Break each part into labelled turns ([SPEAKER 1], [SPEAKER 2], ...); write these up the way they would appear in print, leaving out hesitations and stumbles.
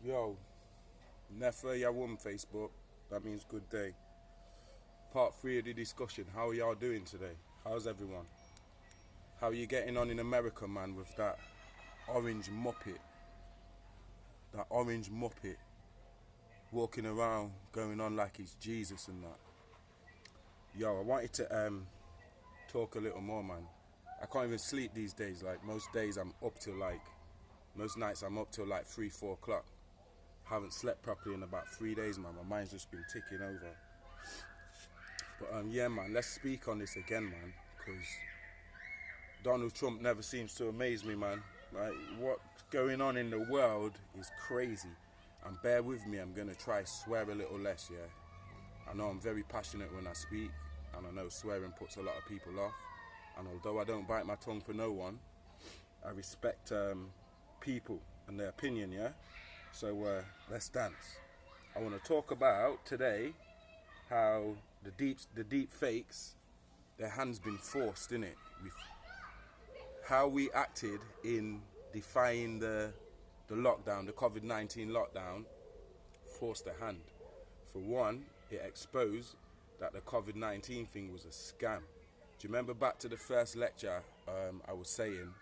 [SPEAKER 1] Yo, Nefer Yawum Facebook. That means good day. Part 3 of the discussion. How are y'all doing today? How's everyone? How are you getting on in America, man, with that orange muppet? That orange muppet walking around going on like he's Jesus and that. Yo, I wanted to talk a little more, man. I can't even sleep these days. Like most days most nights I'm up till like 3, 4 o'clock. Haven't slept properly in about 3 days, man. My mind's just been ticking over. But yeah, man, let's speak on this again, man, because Donald Trump never seems to amaze me, man. Like, what's going on in the world is crazy. And bear with me, I'm gonna try swear a little less, yeah. I know I'm very passionate when I speak, and I know swearing puts a lot of people off. And although I don't bite my tongue for no one, I respect people and their opinion, yeah. So let's dance. I want to talk about today how the deep fakes, their hands been forced in it. How we acted in defying the lockdown, the COVID-19 lockdown, forced their hand. For one, it exposed that the COVID-19 thing was a scam. Do you remember back to the first lecture? I was saying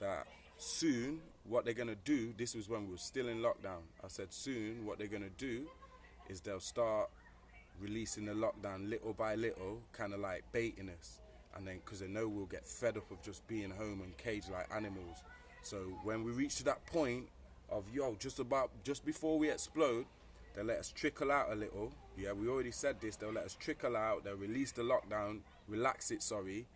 [SPEAKER 1] that soon what they're gonna do. This was when we were still in lockdown. I said soon what they're gonna do is they'll start releasing the lockdown little by little, kind of like baiting us, and then because they know we'll get fed up of just being home and caged like animals. So when we reach to that point of just before we explode, they'll let us trickle out a little. Yeah, we already said this. They'll let us trickle out. They'll release the lockdown, relax it, sorry,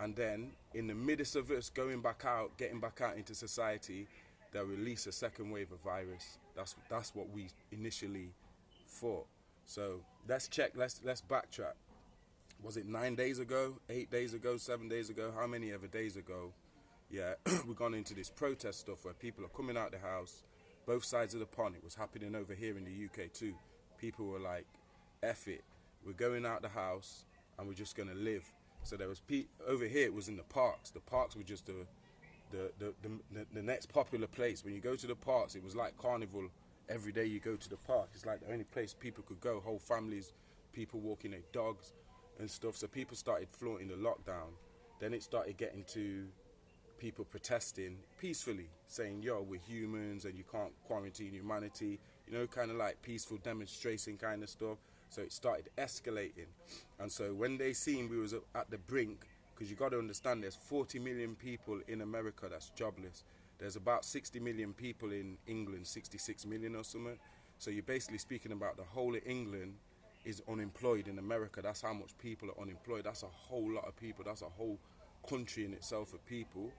[SPEAKER 1] and then in the midst of us getting back out into society, they'll release a second wave of virus. That's what we initially thought. So let's check. Let's backtrack. Was it 9 days ago, 8 days ago, 7 days ago? How many ever days ago? Yeah, we've gone into this protest stuff where people are coming out the house, both sides of the pond. It was happening over here in the UK too. People were like, "F it, we're going out the house and we're just gonna live." So there was over here. It was in the parks. The parks were just the next popular place. When you go to the parks, it was like carnival. Every day you go to the park, it's like the only place people could go. Whole families, people walking their dogs and stuff. So people started flaunting the lockdown. Then it started getting to people protesting peacefully, saying, "Yo, we're humans and you can't quarantine humanity." You know, kind of like peaceful demonstration kind of stuff. So it started escalating. And so when they seen we was at the brink, because you got to understand there's 40 million people in America that's jobless. There's about 60 million people in England, 66 million or something. So you're basically speaking about the whole of England is unemployed in America. That's how much people are unemployed. That's a whole lot of people. That's a whole country in itself of people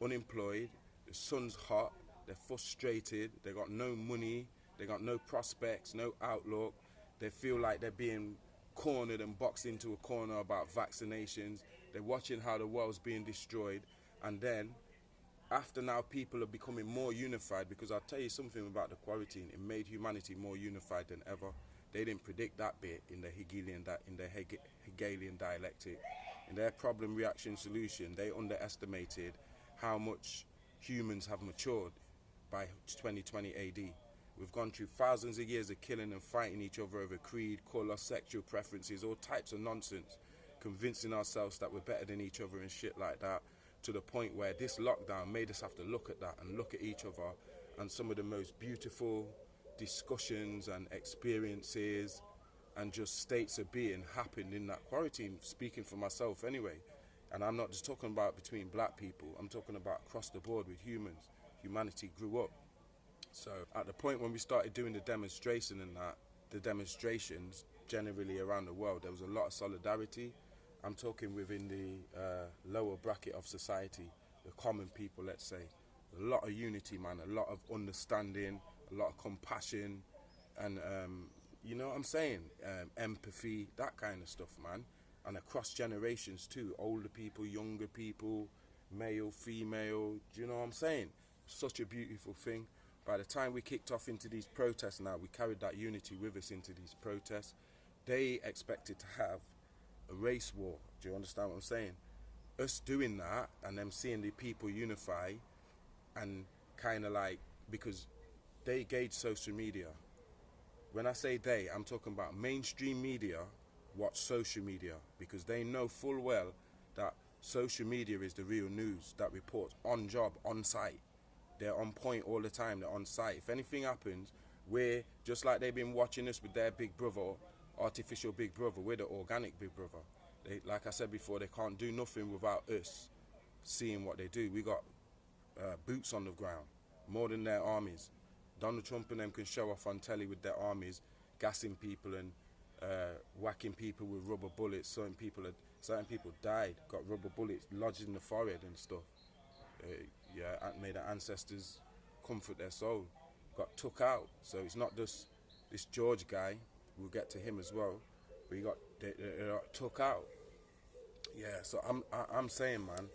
[SPEAKER 1] unemployed. The sun's hot. They're frustrated. They got no money. They got no prospects, no outlook. They feel like they're being cornered and boxed into a corner about vaccinations. They're watching how the world's being destroyed. And then after now people are becoming more unified, because I'll tell you something about the quarantine. It made humanity more unified than ever. They didn't predict that bit in the Hegelian dialectic. In their problem reaction solution, they underestimated how much humans have matured by 2020 AD. We've gone through thousands of years of killing and fighting each other over creed, colour, sexual preferences, all types of nonsense, convincing ourselves that we're better than each other and shit like that, to the point where this lockdown made us have to look at that and look at each other. And some of the most beautiful discussions and experiences and just states of being happened in that quarantine, speaking for myself anyway. And I'm not just talking about between black people, I'm talking about across the board with humans. Humanity grew up. So at the point when we started doing the demonstration and that, the demonstrations generally around the world, there was a lot of solidarity. I'm talking within the lower bracket of society, the common people, let's say. A lot of unity, man, a lot of understanding, a lot of compassion, and you know what I'm saying? Empathy, that kind of stuff, man. And across generations too, older people, younger people, male, female, do you know what I'm saying? Such a beautiful thing. By the time we kicked off into these protests now, we carried that unity with us into these protests. They expected to have a race war. Do you understand what I'm saying? Us doing that and them seeing the people unify and kind of like, because they gauge social media. When I say they, I'm talking about mainstream media watch social media, because they know full well that social media is the real news that reports on job, on site. They're on point all the time, they're on site. If anything happens, we're just like they've been watching us with their big brother, artificial big brother, we're the organic big brother. They, like I said before, they can't do nothing without us seeing what they do. We got boots on the ground, more than their armies. Donald Trump and them can show off on telly with their armies, gassing people and whacking people with rubber bullets. Certain people died, got rubber bullets lodged in the forehead and stuff. Yeah, and made their ancestors comfort their soul. Got took out. So it's not just this George guy. We'll get to him as well. But they got took out. Yeah. So I'm saying, man,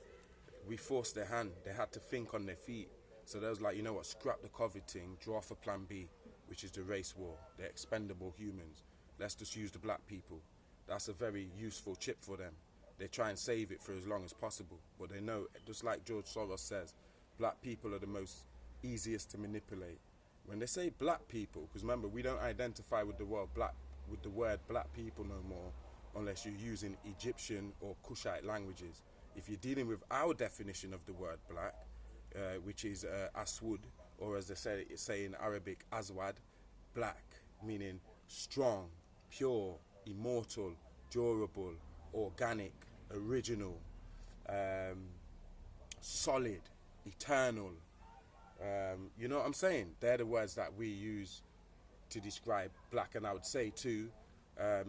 [SPEAKER 1] we forced their hand. They had to think on their feet. So they was like, you know what? Scrap the COVID thing. Draw for Plan B, which is the race war. They're expendable humans. Let's just use the black people. That's a very useful chip for them. They try and save it for as long as possible, but they know, just like George Soros says, black people are the most easiest to manipulate. When they say black people, because remember, we don't identify with the word black people no more, unless you're using Egyptian or Kushite languages. If you're dealing with our definition of the word black, which is aswad, or as they say in Arabic, aswad, black, meaning strong, pure, immortal, durable, organic, original, solid, eternal. You know what I'm saying? They're the words that we use to describe black, and I would say too,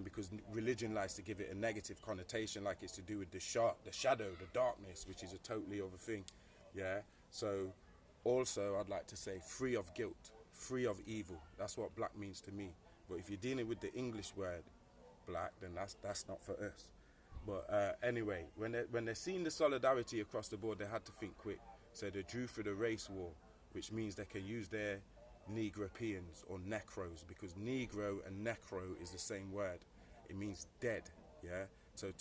[SPEAKER 1] because religion likes to give it a negative connotation, like it's to do with the shadow, the darkness, which is a totally other thing. Yeah. So also I'd like to say free of guilt, free of evil. That's what black means to me. But if you're dealing with the English word black, then that's not for us. But anyway, when they're seeing the solidarity across the board, they had to think quick. So they drew for the race war, which means they can use their Negropeans or necros, because Negro and necro is the same word. It means dead, yeah? So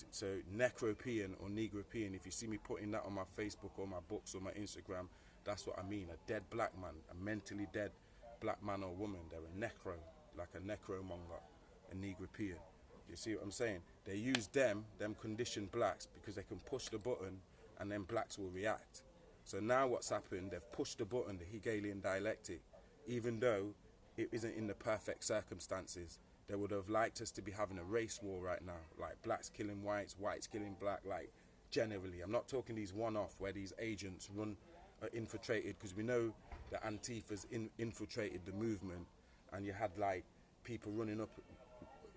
[SPEAKER 1] necropean or Negropean, if you see me putting that on my Facebook or my books or my Instagram, that's what I mean. A dead black man, a mentally dead black man or woman. They're a necro, like a necromonger, a Negropean. You see what I'm saying? They use them conditioned blacks, because they can push the button and then blacks will react. So now what's happened, they've pushed the button, the Hegelian dialectic, even though it isn't in the perfect circumstances. They would have liked us to be having a race war right now, like blacks killing whites, whites killing black, like generally. I'm not talking these one-off where these agents are infiltrated, because we know that Antifa's infiltrated the movement, and you had like people running up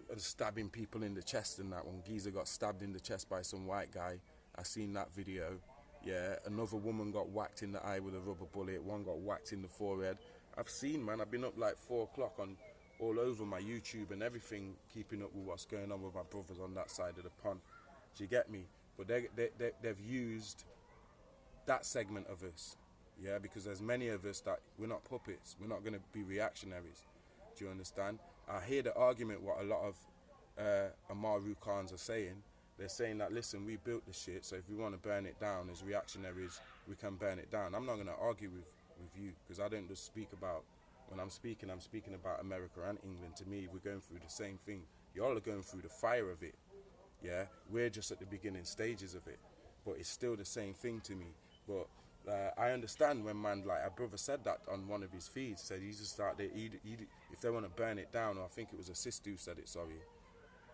[SPEAKER 1] and stabbing people in the chest, and that one geezer got stabbed in the chest by some white guy. I seen that video. Yeah, another woman got whacked in the eye with a rubber bullet, one got whacked in the forehead. I've seen, man, I've been up like 4 o'clock on all over my YouTube and everything, keeping up with what's going on with my brothers on that side of the pond. Do you get me? But they've used that segment of us, yeah, because there's many of us that we're not puppets. We're not going to be reactionaries. Do you understand? I hear the argument what a lot of AMUURIKAs are saying. They're saying that, listen, we built the shit, so if we want to burn it down as reactionaries, we can burn it down. I'm not going to argue with you, because I don't just speak about, when I'm speaking about America and England. To me, we're going through the same thing. Y'all are going through the fire of it, yeah? We're just at the beginning stages of it, but it's still the same thing to me. But I understand when man, like our brother said that on one of his feeds, said he's just out there, if they want to burn it down, or I think it was a sister who said it, sorry,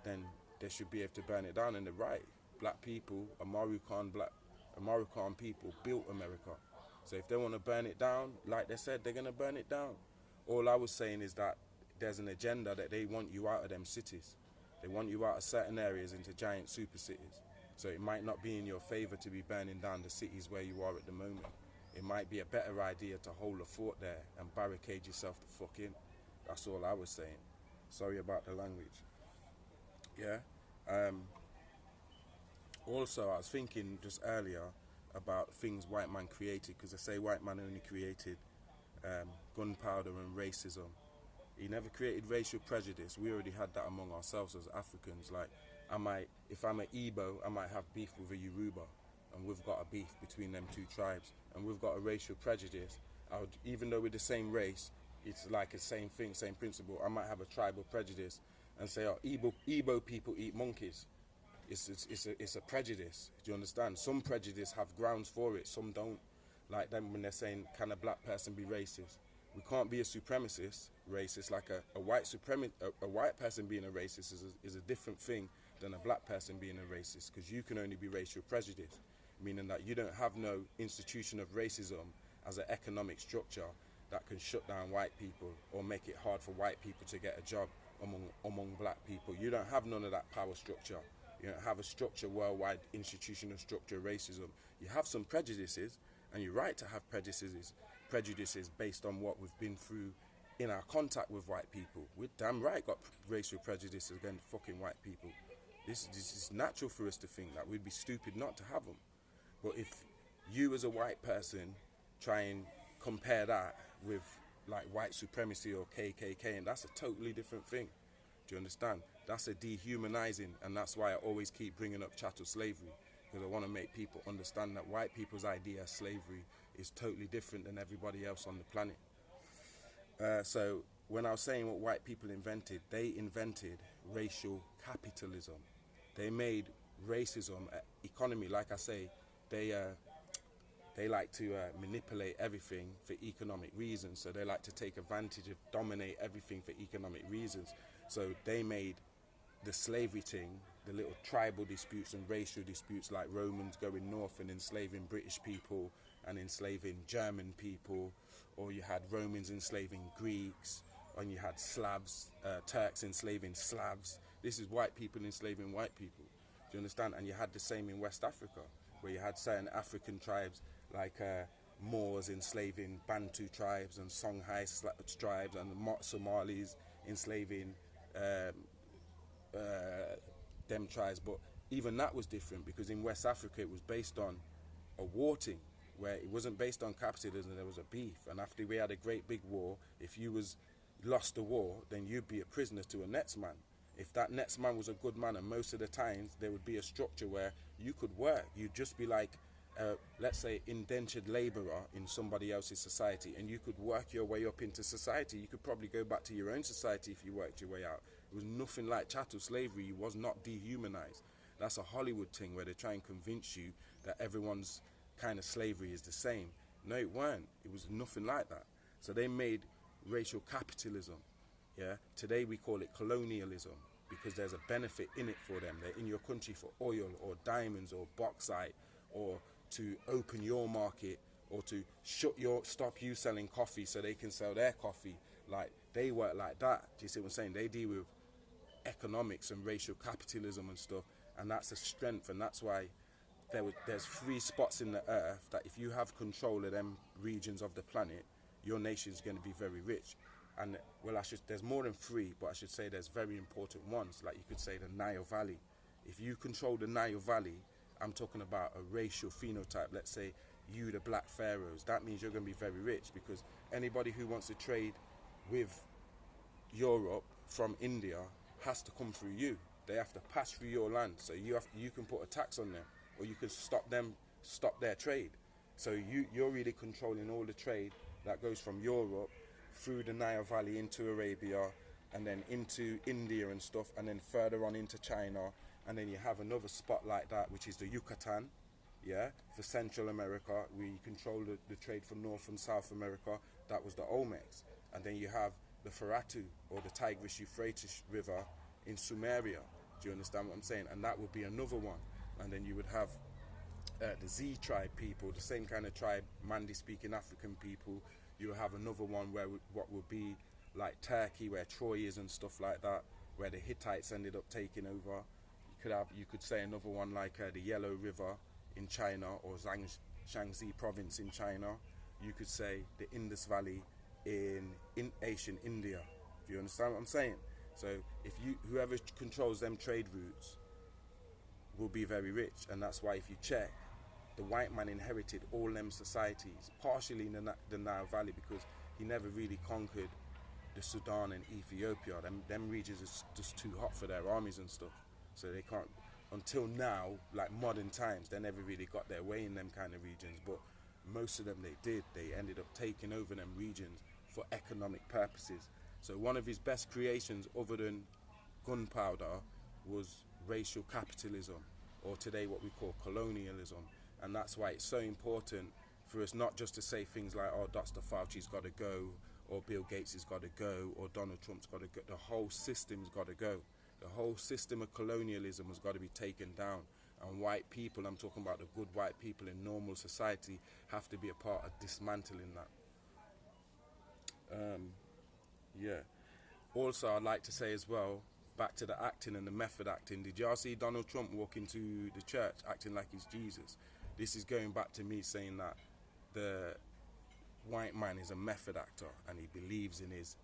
[SPEAKER 1] then they should be able to burn it down, and they're right. Black people, AMUURIKAN people built America. So if they want to burn it down, like they said, they're going to burn it down. All I was saying is that there's an agenda that they want you out of them cities. They want you out of certain areas into giant super cities. So it might not be in your favor to be burning down the cities where you are at the moment. It might be a better idea to hold a fort there and barricade yourself the fuck in. That's all I was saying. Sorry about the language. Yeah. Also, I was thinking just earlier about things white man created, because they say white man only created gunpowder and racism. He never created racial prejudice. We already had that among ourselves as Africans. Like, if I'm an Igbo, I might have beef with a Yoruba, and we've got a beef between them two tribes, and we've got a racial prejudice. Even though we're the same race, it's like the same thing, same principle. I might have a tribal prejudice and say, oh, Igbo people eat monkeys. It's a prejudice. Do you understand? Some prejudice have grounds for it, some don't. Like them when they're saying, can a black person be racist? We can't be a supremacist racist. Like a white person being a racist is a different thing than a black person being a racist, because you can only be racial prejudice, meaning that you don't have no institution of racism as an economic structure that can shut down white people or make it hard for white people to get a job among black people. You don't have none of that power structure. You don't have a structure, worldwide institutional structure of racism. You have some prejudices, and you're right to have prejudices based on what we've been through in our contact with white people. We're damn right got racial prejudices against fucking white people. This is natural for us to think that. We'd be stupid not to have them. But if you as a white person try and compare that with like white supremacy or KKK, and that's a totally different thing. Do you understand? That's a dehumanizing, and that's why I always keep bringing up chattel slavery, because I want to make people understand that white people's idea of slavery is totally different than everybody else on the planet. So when I was saying what white people invented, they invented racial capitalism. They made racism an economy. Like I say, they like to manipulate everything for economic reasons. So they like to take advantage of, dominate everything for economic reasons. So they made the slavery thing, the little tribal disputes and racial disputes, like Romans going north and enslaving British people and enslaving German people, or you had Romans enslaving Greeks, and you had Slavs, Turks enslaving Slavs. This is white people enslaving white people. Do you understand? And you had the same in West Africa, where you had certain African tribes like Moors enslaving Bantu tribes and Songhai tribes, and the Somalis enslaving them tribes. But even that was different, because in West Africa it was based on a war thing, where it wasn't based on capitalism. There was a beef, and after we had a great big war, if you lost the war, then you'd be a prisoner to a next man. If that next man was a good man, and most of the times there would be a structure where you could work. You'd just be like, let's say, indentured labourer in somebody else's society, and you could work your way up into society. You could probably go back to your own society if you worked your way out. It was nothing like chattel slavery. You was not dehumanized. That's a Hollywood thing where they try and convince you that everyone's kind of slavery is the same. No, it weren't. It was nothing like that. So they made racial capitalism. Yeah. Today we call it colonialism, because there's a benefit in it for them. They're in your country for oil or diamonds or bauxite, or to open your market, or to stop you selling coffee so they can sell their coffee. Like, they work like that. Do you see what I'm saying? They deal with economics and racial capitalism and stuff, and that's a strength. And that's why there's 3 spots in the earth that if you have control of them regions of the planet, your nation's going to be very rich. And well, there's more than 3, but I should say there's very important ones. Like, you could say the Nile Valley. If you control the Nile Valley, I'm talking about a racial phenotype. Let's say you, the black pharaohs. That means you're going to be very rich, because anybody who wants to trade with Europe from India has to come through you. They have to pass through your land. So you can put a tax on them, or you can stop their trade. So you're really controlling all the trade that goes from Europe through the Nile Valley into Arabia, and then into India and stuff, and then further on into China. And then you have another spot like that, which is the Yucatan, yeah, for Central America, where you control the trade from North and South America. That was the Olmecs. And then you have the Feratu, or the Tigris-Euphrates River in Sumeria. Do you understand what I'm saying? And that would be another one. And then you would have the Z tribe people, the same kind of tribe, Mandi-speaking African people. You have another one where what would be like Turkey, where Troy is and stuff like that, where the Hittites ended up taking over. You could say another one like the Yellow River in China, or Shaanxi province in China. You could say the Indus Valley in Asian India. Do you understand what I'm saying? So whoever controls them trade routes will be very rich. And that's why, if you check, the white man inherited all them societies, partially in the Nile Valley, because he never really conquered the Sudan and Ethiopia. Them regions is just too hot for their armies and stuff. So they can't, until now, like modern times, they never really got their way in them kind of regions. But most of them they did. They ended up taking over them regions for economic purposes. So one of his best creations, other than gunpowder, was racial capitalism, or today what we call colonialism. And that's why it's so important for us not just to say things like, oh, Dr. Fauci's got to go, or Bill Gates has got to go, or Donald Trump's got to go. The whole system's got to go. The whole system of colonialism has got to be taken down. And white people, I'm talking about the good white people in normal society, have to be a part of dismantling that. Yeah. Also, I'd like to say as well, back to the acting and the method acting. Did y'all see Donald Trump walk into the church acting like he's Jesus? This is going back to me saying that the white man is a method actor and he believes in his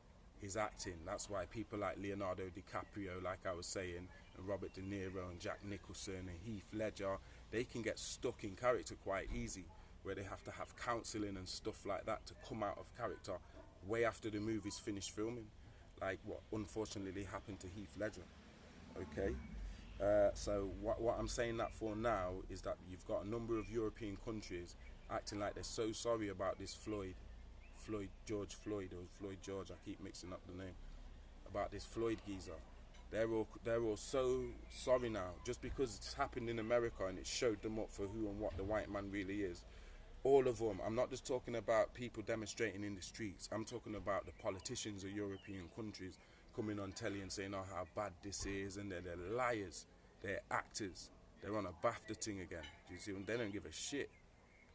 [SPEAKER 1] acting. That's why people like Leonardo DiCaprio, like I was saying, and Robert De Niro and Jack Nicholson and Heath Ledger, they can get stuck in character quite easy, where they have to have counselling and stuff like that to come out of character way after the movie's finished filming, like what unfortunately happened to Heath Ledger. Okay, so what I'm saying that for now is that you've got a number of European countries acting like they're so sorry about this George Floyd, I keep mixing up the name, about this Floyd geezer. They're all so sorry now, just because it's happened in America and it showed them up for who and what the white man really is. All of them. I'm not just talking about people demonstrating in the streets. I'm talking about the politicians of European countries coming on telly and saying, oh, how bad this is, and they're liars, they're actors, they're on a BAFTA thing again. Do you see? They don't give a shit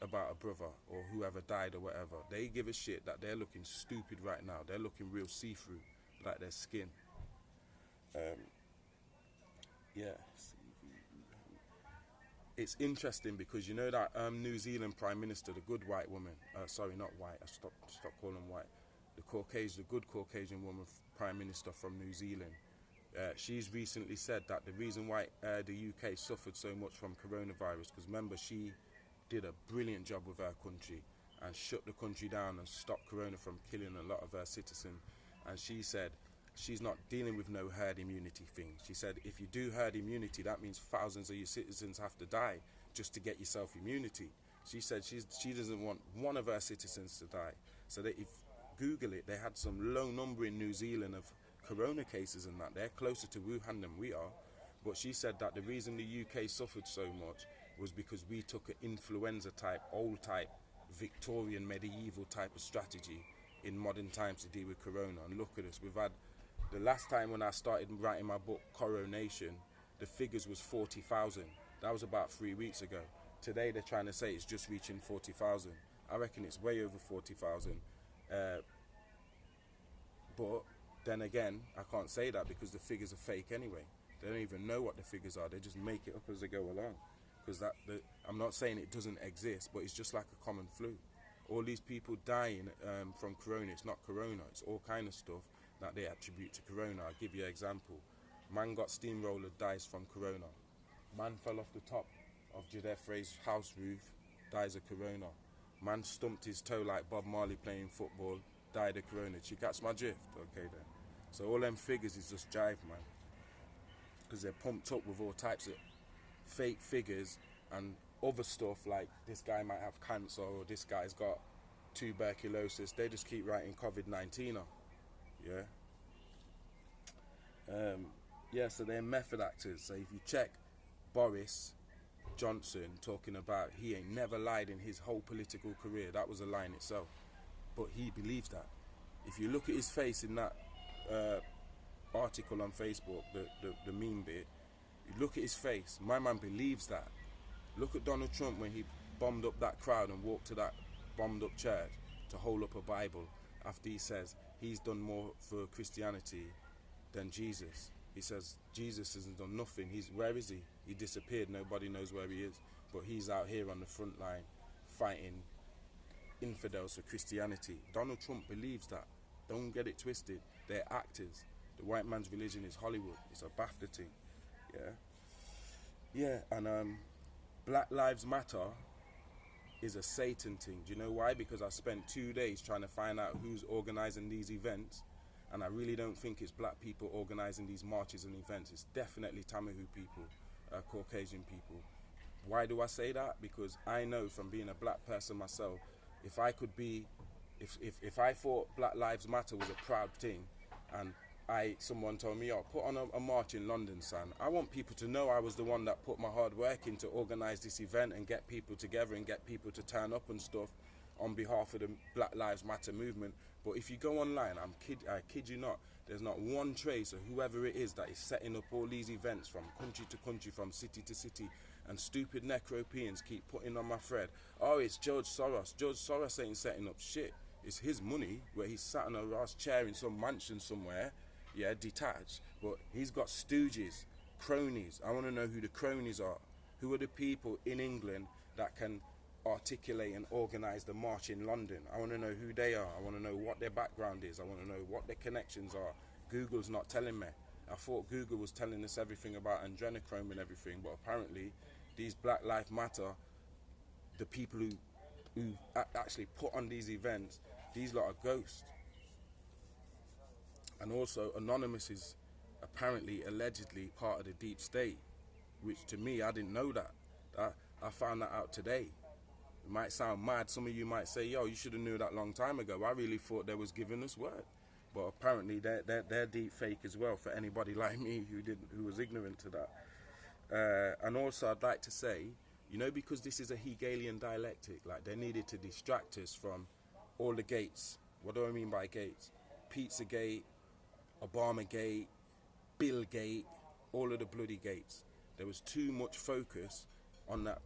[SPEAKER 1] about a brother or whoever died or whatever. They give a shit that they're looking stupid right now. They're looking real see-through, like their skin. Yeah. It's interesting because you know that New Zealand Prime Minister, the good white woman, sorry, not white, I stop calling them white, the good Caucasian woman, Prime Minister from New Zealand, she's recently said that the reason why the UK suffered so much from coronavirus, because remember, she did a brilliant job with her country and shut the country down and stopped corona from killing a lot of her citizens. And she said she's not dealing with no herd immunity thing. She said if you do herd immunity, that means thousands of your citizens have to die just to get yourself immunity. She said she doesn't want one of her citizens to die. So that if Google it, they had some low number in New Zealand of corona cases and that. They're closer to Wuhan than we are. But she said that the reason the UK suffered so much was because we took an influenza type, old type, Victorian, medieval type of strategy in modern times to deal with corona. And look at us, we've had, the last time when I started writing my book, Coronation, the figures was 40,000. That was about 3 weeks ago. Today they're trying to say it's just reaching 40,000. I reckon it's way over 40,000. But then again, I can't say that because the figures are fake anyway. They don't even know what the figures are. They just make it up as they go along. Because I'm not saying it doesn't exist, but it's just like a common flu. All these people dying from corona, it's not corona, it's all kind of stuff that they attribute to corona. I'll give you an example. Man got steamroller, dies from corona. Man fell off the top of Djedefre's house roof, dies of corona. Man stumped his toe like Bob Marley playing football, died of corona. Did you catch my drift? Okay then. So all them figures is just jive, man. Because they're pumped up with all types of fake figures and other stuff, like this guy might have cancer or this guy's got tuberculosis. They just keep writing COVID-19 up. Yeah, so they're method actors. So if you check Boris Johnson talking about he ain't never lied in his whole political career, that was a lie in itself, but he believes that. If you look at his face in that article on Facebook, the meme bit, you look at his face, my man believes that. Look at Donald Trump when he bombed up that crowd and walked to that bombed up church to hold up a Bible after he says he's done more for Christianity than Jesus. He says Jesus hasn't done nothing. Where is he? He disappeared. Nobody knows where he is. But he's out here on the front line fighting infidels for Christianity. Donald Trump believes that. Don't get it twisted. They're actors. The white man's religion is Hollywood. It's a BAFTA thing. Yeah, and Black Lives Matter is a Satan thing. Do you know why? Because I spent 2 days trying to find out who's organising these events, and I really don't think it's black people organising these marches and events. It's definitely Tamahu people, Caucasian people. Why do I say that? Because I know from being a black person myself, if I could be If I thought Black Lives Matter was a proud thing, and someone told me, "Oh, put on a march in London, son," I want people to know I was the one that put my hard work in to organise this event and get people together and get people to turn up and stuff on behalf of the Black Lives Matter movement. But if you go online, I kid you not, there's not one trace of whoever it is that is setting up all these events from country to country, from city to city, and stupid necropeans keep putting on my thread, "Oh, it's George Soros." George Soros ain't setting up shit. It's his money, where he's sat in a ass chair in some mansion somewhere, yeah, detached. But he's got stooges, cronies. I want to know who the cronies are. Who are the people in England that can articulate and organise the march in London? I want to know who they are. I want to know what their background is. I want to know what their connections are. Google's not telling me. I thought Google was telling us everything about adrenochrome and everything, but apparently these Black Lives Matter, the people who actually put on these events, these lot are ghosts. And also Anonymous is apparently, allegedly part of the deep state, which to me, I didn't know that. I found that out today. It might sound mad. Some of you might say, "Yo, you should have knew that long time ago." I really thought they was giving us word. But apparently they're deep fake as well, for anybody like me who was ignorant to that. And also I'd like to say, because this is a Hegelian dialectic, like they needed to distract us from all the gates. What do I mean by gates? Pizzagate, Obamagate, Billgate, all of the bloody gates. There was too much focus on that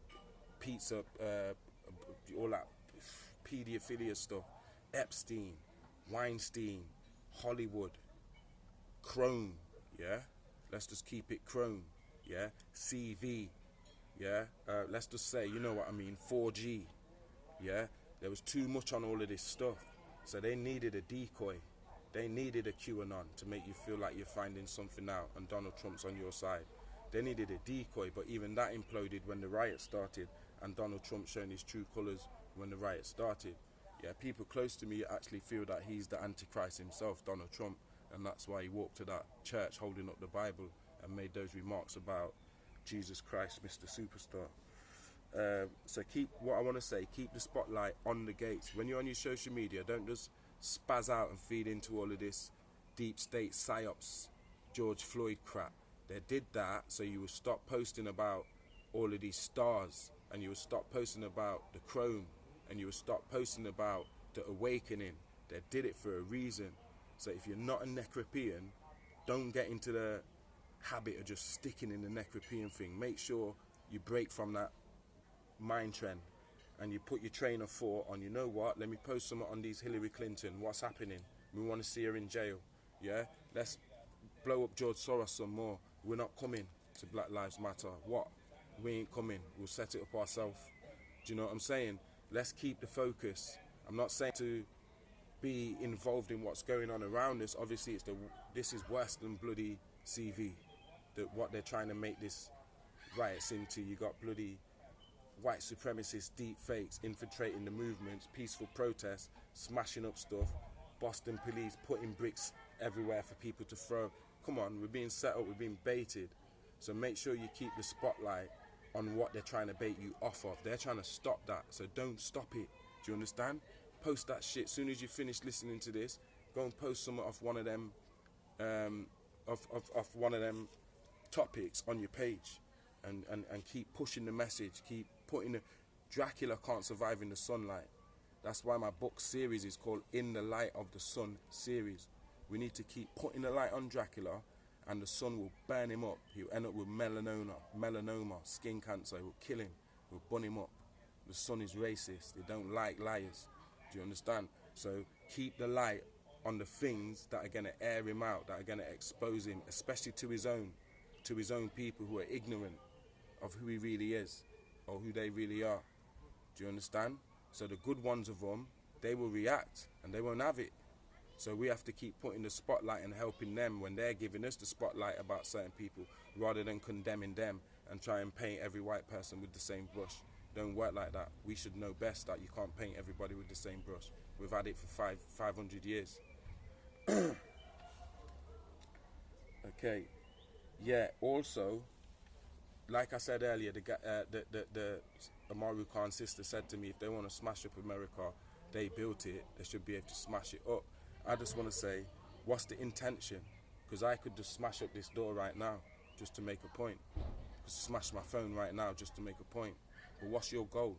[SPEAKER 1] pizza, all that pedophilia stuff. Epstein, Weinstein, Hollywood, Chrome, yeah? Let's just keep it Chrome, yeah? CV, yeah? Let's just say, you know what I mean, 4G, yeah? There was too much on all of this stuff. So they needed a decoy. They needed a QAnon to make you feel like you're finding something out and Donald Trump's on your side. They needed a decoy, but even that imploded when the riot started and Donald Trump showing his true colours when the riot started. Yeah, people close to me actually feel that he's the Antichrist himself, Donald Trump, and that's why he walked to that church holding up the Bible and made those remarks about Jesus Christ, Mr. Superstar. So what I want to say, keep the spotlight on the gates. When you're on your social media, don't just spaz out and feed into all of this deep state psyops, George Floyd crap. They did that so you would stop posting about all of these stars, and you would stop posting about the chrome, and you would stop posting about the awakening. They did it for a reason. So if you're not a necropean, don't get into the habit of just sticking in the necropean thing. Make sure you break from that mind trend and you put your train of thought on, you know what, let me post something on these Hillary Clinton, what's happening, we want to see her in jail, yeah, let's blow up George Soros some more. We're not coming to Black Lives Matter. What? We ain't coming, we'll set it up ourselves. Do you know what I'm saying? Let's keep the focus. I'm not saying to be involved in what's going on around us. Obviously this is worse than bloody CV, what they're trying to make this riots into. You got bloody white supremacists, deep fakes infiltrating the movements, peaceful protests, smashing up stuff, Boston police putting bricks everywhere for people to throw. Come on, we're being set up, we're being baited. So make sure you keep the spotlight on what they're trying to bait you off of. They're trying to stop that, so don't stop it. Do you understand? Post that shit. Soon as you finish listening to this, go and post some off one of them off one of them topics on your page, and keep pushing the message, keep putting Dracula can't survive in the sunlight. That's why my book series is called In the Light of the Sun series. We need to keep putting the light on Dracula, and the sun will burn him up. He'll end up with melanoma, skin cancer. It will kill him, it will burn him up. The sun is racist, they don't like liars. Do you understand? So keep the light on the things that are going to air him out, that are going to expose him, especially to his own people who are ignorant of who he really is or who they really are. Do you understand? So the good ones of them, they will react and they won't have it. So we have to keep putting the spotlight and helping them when they're giving us the spotlight about certain people, rather than condemning them and try and paint every white person with the same brush. Don't work like that. We should know best that you can't paint everybody with the same brush. We've had it for 500 years. Okay. Yeah, also, like I said earlier, the AMUURIKA sister said to me, if they want to smash up America, they built it, they should be able to smash it up. I just want to say, what's the intention? Because I could just smash up this door right now just to make a point. Smash my phone right now just to make a point. But what's your goal?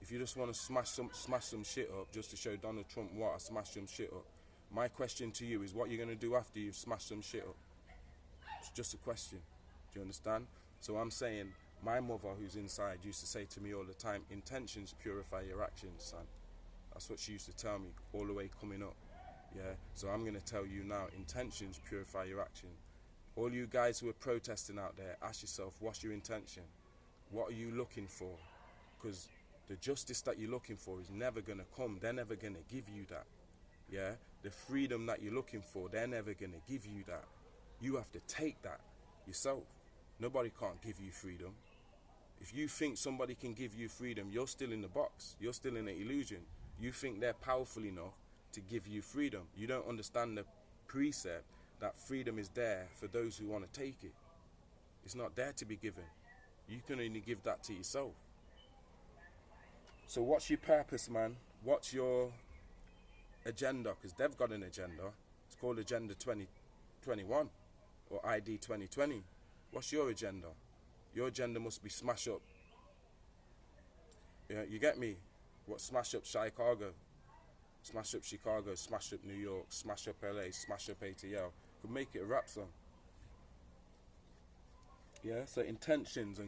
[SPEAKER 1] If you just want to smash some shit up just to show Donald Trump what I smashed some shit up, my question to you is, what you're going to do after you've smashed some shit up? It's just a question. Do you understand? So I'm saying, my mother who's inside used to say to me all the time, intentions purify your actions, son. That's what she used to tell me all the way coming up. Yeah. So I'm going to tell you now, intentions purify your action. All you guys who are protesting out there, ask yourself, what's your intention? What are you looking for? Because the justice that you're looking for is never going to come. They're never going to give you that. Yeah? The freedom that you're looking for, they're never going to give you that. You have to take that yourself. Nobody can't give you freedom. If you think somebody can give you freedom, you're still in the box. You're still in an illusion. You think they're powerful enough to give you freedom. You don't understand the precept that freedom is there for those who want to take it. It's not there to be given. You can only give that to yourself. So what's your purpose, man? What's your agenda? Because they've got an agenda. It's called Agenda 2021 or ID 2020. What's your agenda? Your agenda must be smash up. Yeah, you get me? What, smash up Chicago? Smash up Chicago, smash up New York, smash up LA, smash up ATL. Could make it a rap song. Yeah, so intentions,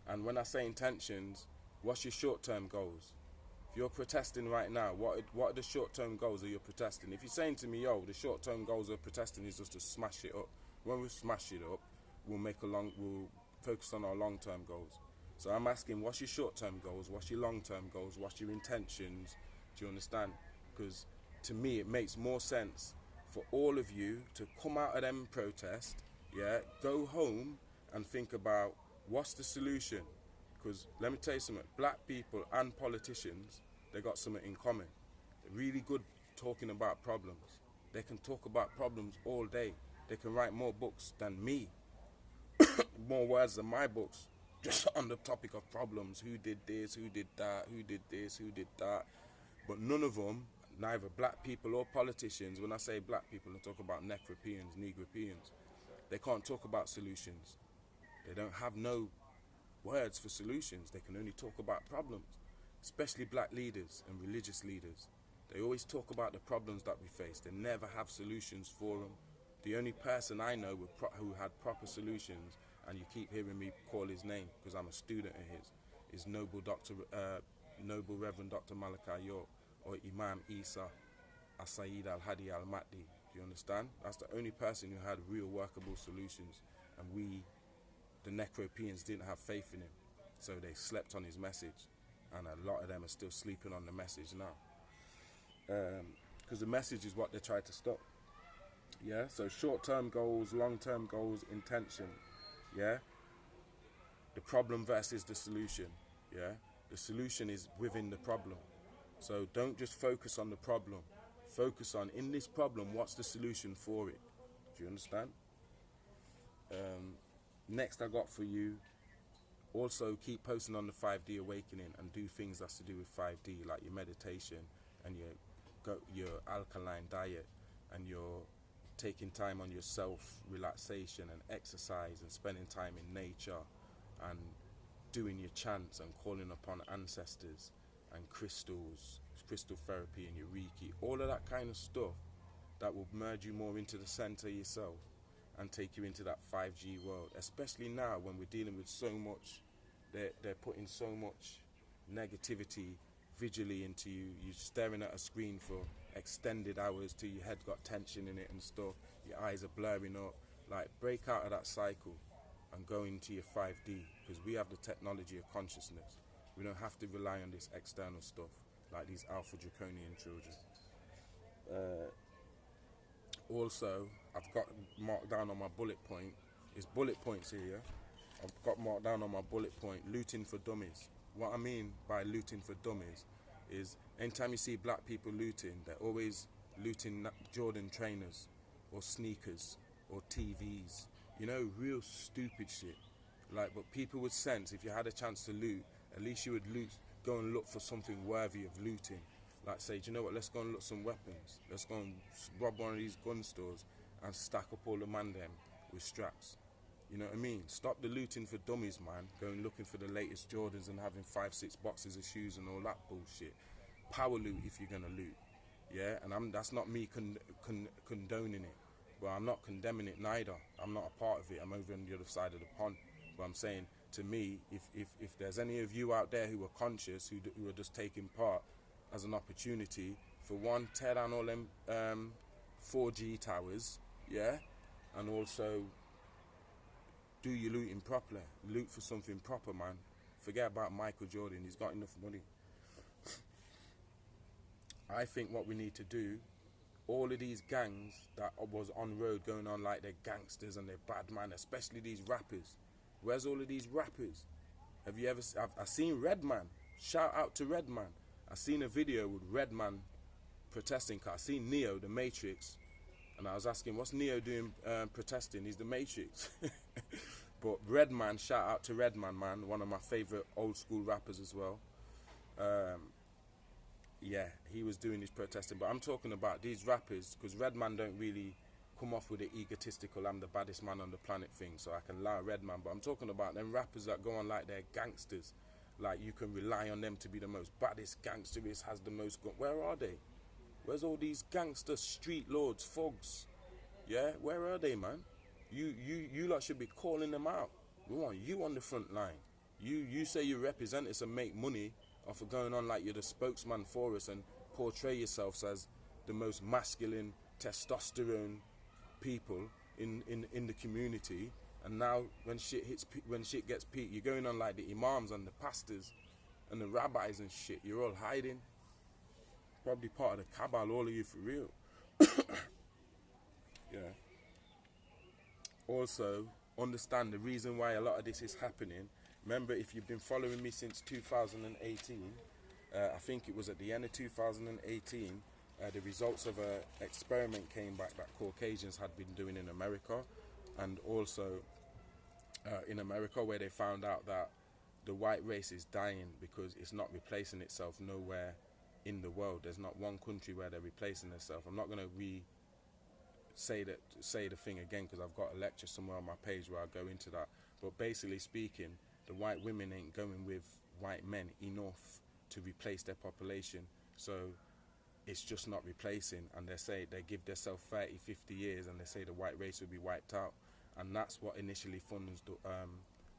[SPEAKER 1] and when I say intentions, what's your short-term goals? If you're protesting right now, what are the short-term goals that you're protesting? If you're saying to me, yo, the short-term goals of protesting is just to smash it up. When we smash it up, we'll focus on our long-term goals. So I'm asking, what's your short-term goals? What's your long-term goals? What's your intentions? Do you understand? Because to me, it makes more sense for all of you to come out of them protest, yeah, go home and think about what's the solution. Because let me tell you something, black people and politicians, they got something in common. They're really good talking about problems. They can talk about problems all day. They can write more books than me, more words than my books, just on the topic of problems. Who did this, who did that, who did this, who did that. But none of them, neither black people or politicians, when I say black people, I talk about Necropeans, Negropeans, they can't talk about solutions. They don't have no words for solutions. They can only talk about problems, especially black leaders and religious leaders. They always talk about the problems that we face. They never have solutions for them. The only person I know who had proper solutions, and you keep hearing me call his name because I'm a student of his, is Noble Reverend Dr. Malachi York, or Imam Isa Asaid Al-Hadi Al-Mahdi. Do you understand? That's the only person who had real workable solutions, and we, the Necropeans, didn't have faith in him, so they slept on his message, and a lot of them are still sleeping on the message now, because the message is what they tried to stop. Yeah, so short-term goals, long-term goals, intention. Yeah, the problem versus the solution. Yeah, the solution is within the problem. So don't just focus on the problem. Focus on, in this problem, what's the solution for it? Do you understand? Next I got for you, also keep posting on the 5D awakening and do things that's to do with 5D, like your meditation and your alkaline diet, and your taking time on yourself, relaxation and exercise, and spending time in nature, and doing your chants and calling upon ancestors and crystals, crystal therapy and your Reiki, all of that kind of stuff that will merge you more into the center yourself and take you into that 5G world, especially now when we're dealing with so much, they're putting so much negativity visually into you. You're staring at a screen for extended hours till your head got tension in it and stuff, your eyes are blurring up. Like, break out of that cycle and go into your 5D, because we have the technology of consciousness. We don't have to rely on this external stuff like these alpha draconian children. Also, I've got marked down on my bullet point, it's bullet points here, yeah? I've got marked down on my bullet point, looting for dummies. What I mean by looting for dummies is, anytime you see black people looting, they're always looting Jordan trainers or sneakers or TVs, you know, real stupid shit. Like, but people with sense, if you had a chance to loot, at least you would go and look for something worthy of looting. Like say, do you know what, let's go and look some weapons. Let's go and rob one of these gun stores and stack up all the man them with straps. You know what I mean? Stop the looting for dummies, man. Going looking for the latest Jordans and having 5-6 boxes of shoes and all that bullshit. Power loot if you're gonna loot. Yeah, and that's not me condoning it. But I'm not condemning it neither. I'm not a part of it. I'm over on the other side of the pond. But I'm saying, to me, if there's any of you out there who are conscious, who are just taking part as an opportunity, for one, tear down all them 4G towers, yeah, and also do your looting properly. Loot for something proper, man. Forget about Michael Jordan. He's got enough money. I think what we need to do, all of these gangs that was on road going on like they're gangsters and they're bad, man, especially these rappers. Where's all of these rappers? Have you ever... I've seen Redman. Shout out to Redman. I seen a video with Redman protesting. I seen Neo, the Matrix, and I was asking, what's Neo doing protesting? He's the Matrix. But Redman, shout out to Redman, man, one of my favourite old school rappers as well. Yeah, he was doing his protesting. But I'm talking about these rappers, because Redman don't really come off with the egotistical, I'm the baddest man on the planet thing, so I can lie Redman. But I'm talking about them rappers that go on like they're gangsters. Like you can rely on them to be the most baddest gangsterist, has the most gun. Where are they? Where's all these gangster street lords, thugs? Yeah, where are they, man? You lot should be calling them out. We want you on the front line. You say you represent us and make money off of going on like you're the spokesman for us and portray yourselves as the most masculine, testosterone people in the community. And now when shit gets peaked, you're going on like the imams and the pastors and the rabbis and shit. You're all hiding. Probably part of the cabal, all of you, for real. Yeah. Also, understand the reason why a lot of this is happening. Remember, if you've been following me since 2018, I think it was at the end of 2018, the results of an experiment came back that Caucasians had been doing in America, and also in America, where they found out that the white race is dying because it's not replacing itself nowhere in the world. There's not one country where they're replacing themselves. I'm not going to say the thing again, because I've got a lecture somewhere on my page where I go into that. But basically speaking, the white women ain't going with white men enough to replace their population. So it's just not replacing, and they give themselves 30, 50 years and they say the white race will be wiped out. And that's what initially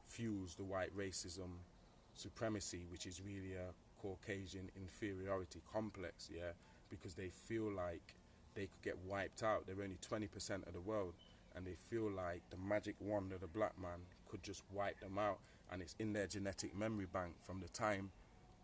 [SPEAKER 1] fuels the white racism supremacy, which is really a Caucasian inferiority complex, yeah, because they feel like they could get wiped out. They're only 20% of the world, and they feel like the magic wand of the black man could just wipe them out. And it's in their genetic memory bank from the time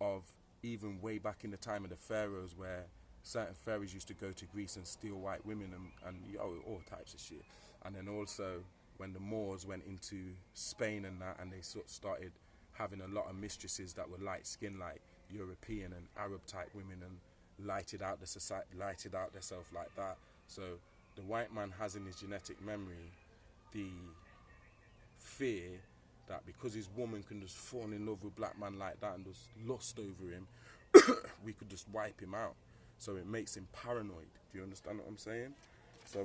[SPEAKER 1] of, even way back in the time of the pharaohs, where certain pharaohs used to go to Greece and steal white women and all types of shit. And then also when the Moors went into Spain and that, and they sort of started having a lot of mistresses that were light skinned, like European and Arab type women, and lighted out the society, lighted out themselves like that. So the white man has in his genetic memory the fear that because his woman can just fall in love with black man like that and just lust over him, we could just wipe him out. So it makes him paranoid. Do you understand what I'm saying? So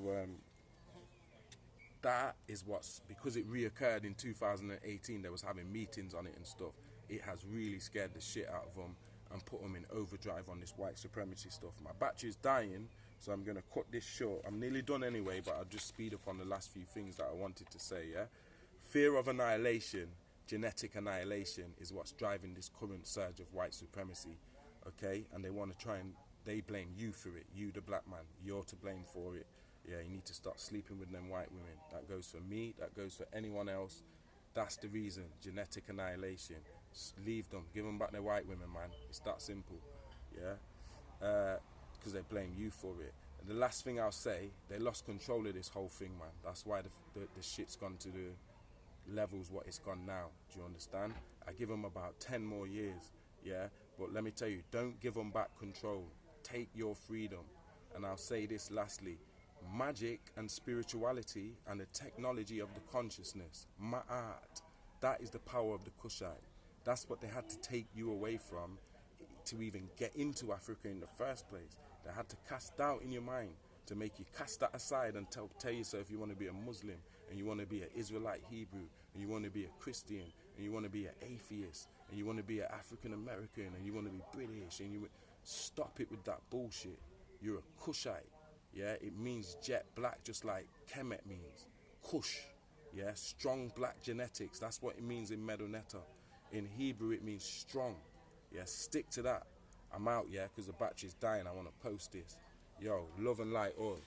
[SPEAKER 1] that is what's, because it reoccurred in 2018, they was having meetings on it and stuff. It has really scared the shit out of them and put them in overdrive on this white supremacy stuff. My battery's dying, so I'm going to cut this short. I'm nearly done anyway, but I'll just speed up on the last few things that I wanted to say, yeah? Fear of annihilation, genetic annihilation, is what's driving this current surge of white supremacy, okay? And they want to try and, they blame you for it. You, the black man, you're to blame for it. Yeah, you need to start sleeping with them white women. That goes for me, that goes for anyone else. That's the reason, genetic annihilation. Just leave them, give them back their white women, man. It's that simple, yeah? Because they blame you for it. And the last thing I'll say, they lost control of this whole thing, man. That's why the shit's gone to the levels what it's gone now. Do you understand? I give them about 10 more years, yeah? But let me tell you, don't give them back control. Take your freedom. And I'll say this lastly, magic and spirituality and the technology of the consciousness, ma'at, that is the power of the Kushite. That's what they had to take you away from, to even get into Africa in the first place. They had to cast doubt in your mind to make you cast that aside and tell yourself you want to be a Muslim, and you want to be an Israelite Hebrew, and you want to be a Christian, and you want to be an atheist, and you want to be an African American, and you want to be British, and you stop it with that bullshit. You're a Cushite. Yeah, it means jet black, just like Kemet means. Kush. Yeah, strong black genetics. That's what it means in Medonetta. In Hebrew, it means strong. Yeah, stick to that. I'm out, yeah, because the battery's dying. I want to post this. Yo, love and light all.